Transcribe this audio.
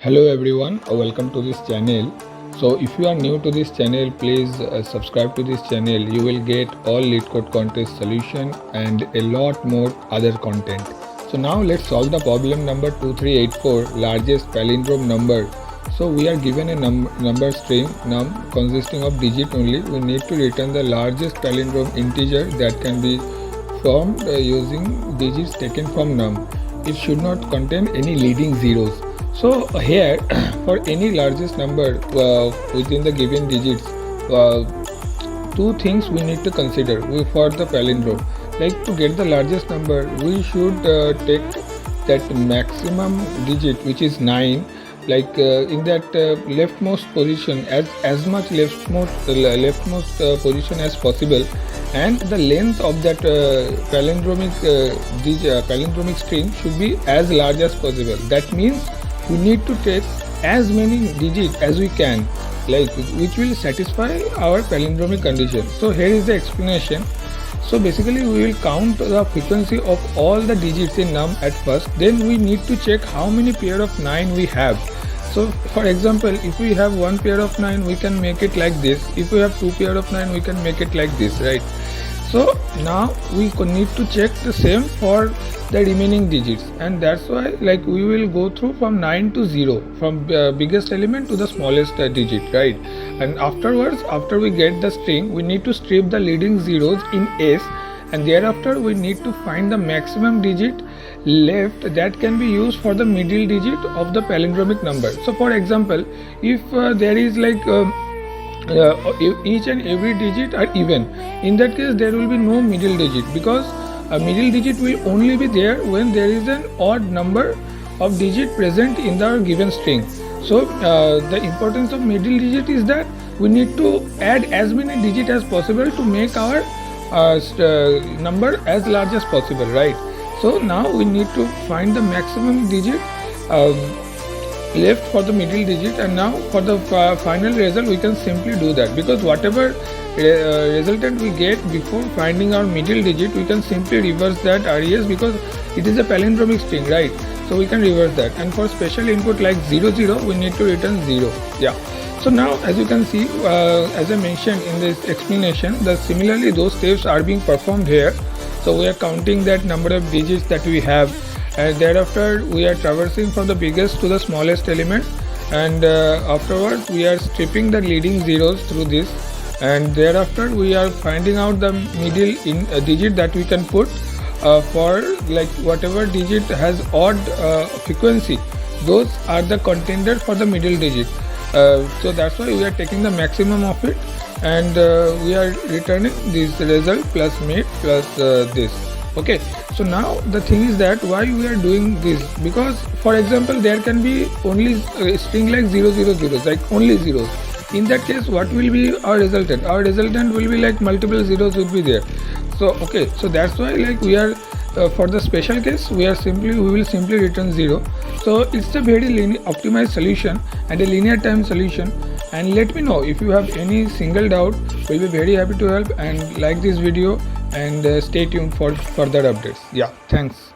Hello everyone, welcome to this channel. So if you are new to this channel, please subscribe to this channel. You will get all Leetcode contest solution and a lot more other content. So now let's solve the problem number 2384, largest palindrome number. So we are given a number string num consisting of digit only. We need to return the largest palindrome integer that can be formed using digits taken from num. It should not contain any leading zeros. So here for any largest number within the given digits, two things we need to consider for the palindrome. Like to get the largest number, we should take that maximum digit, which is 9, like in that leftmost position, as much leftmost position as possible, and the length of that palindromic string should be as large as possible. That means we need to take as many digits as we can, like which will satisfy our palindromic condition. So here is the explanation. So basically we will count the frequency of all the digits in num at first, then we need to check how many pair of 9 we have. So for example, if we have one pair of 9, we can make it like this. If we have two pair of 9, we can make it like this, right? So now we need to check the same for the remaining digits, and that's why like we will go through from 9 to 0, from biggest element to the smallest digit, right? And afterwards, after we get the string, we need to strip the leading zeros in S, and thereafter we need to find the maximum digit left that can be used for the middle digit of the palindromic number. So for example, if there is like each and every digit are even, in that case there will be no middle digit, because a middle digit will only be there when there is an odd number of digit present in the given string. So the importance of middle digit is that we need to add as many digits as possible to make our number as large as possible, right? So now we need to find the maximum digit left for the middle digit, and now for the final result we can simply do that, because whatever resultant we get before finding our middle digit, we can simply reverse that RES, because it is a palindromic string, right? So we can reverse that, and for special input like 0 0, we need to return 0. Yeah. So now as you can see, as I mentioned in this explanation, similarly those steps are being performed here. So we are counting that number of digits that we have, and thereafter we are traversing from the biggest to the smallest element, and afterwards we are stripping the leading zeros through this, and thereafter we are finding out the middle digit that we can put for like whatever digit has odd frequency, those are the contenders for the middle digit. So that's why we are taking the maximum of it, and we are returning this result plus mate plus this. Okay, so now the thing is that why we are doing this, because for example there can be only a string like 0 0 0, like only zeros. In that case, what will be our resultant? Our resultant will be like multiple zeros will be there. So okay, so that's why like we are for the special case we will simply return 0. So it's a very optimized solution and a linear time solution. And let me know if you have any single doubt. We'll be very happy to help, and like this video and stay tuned for further updates. Yeah, thanks.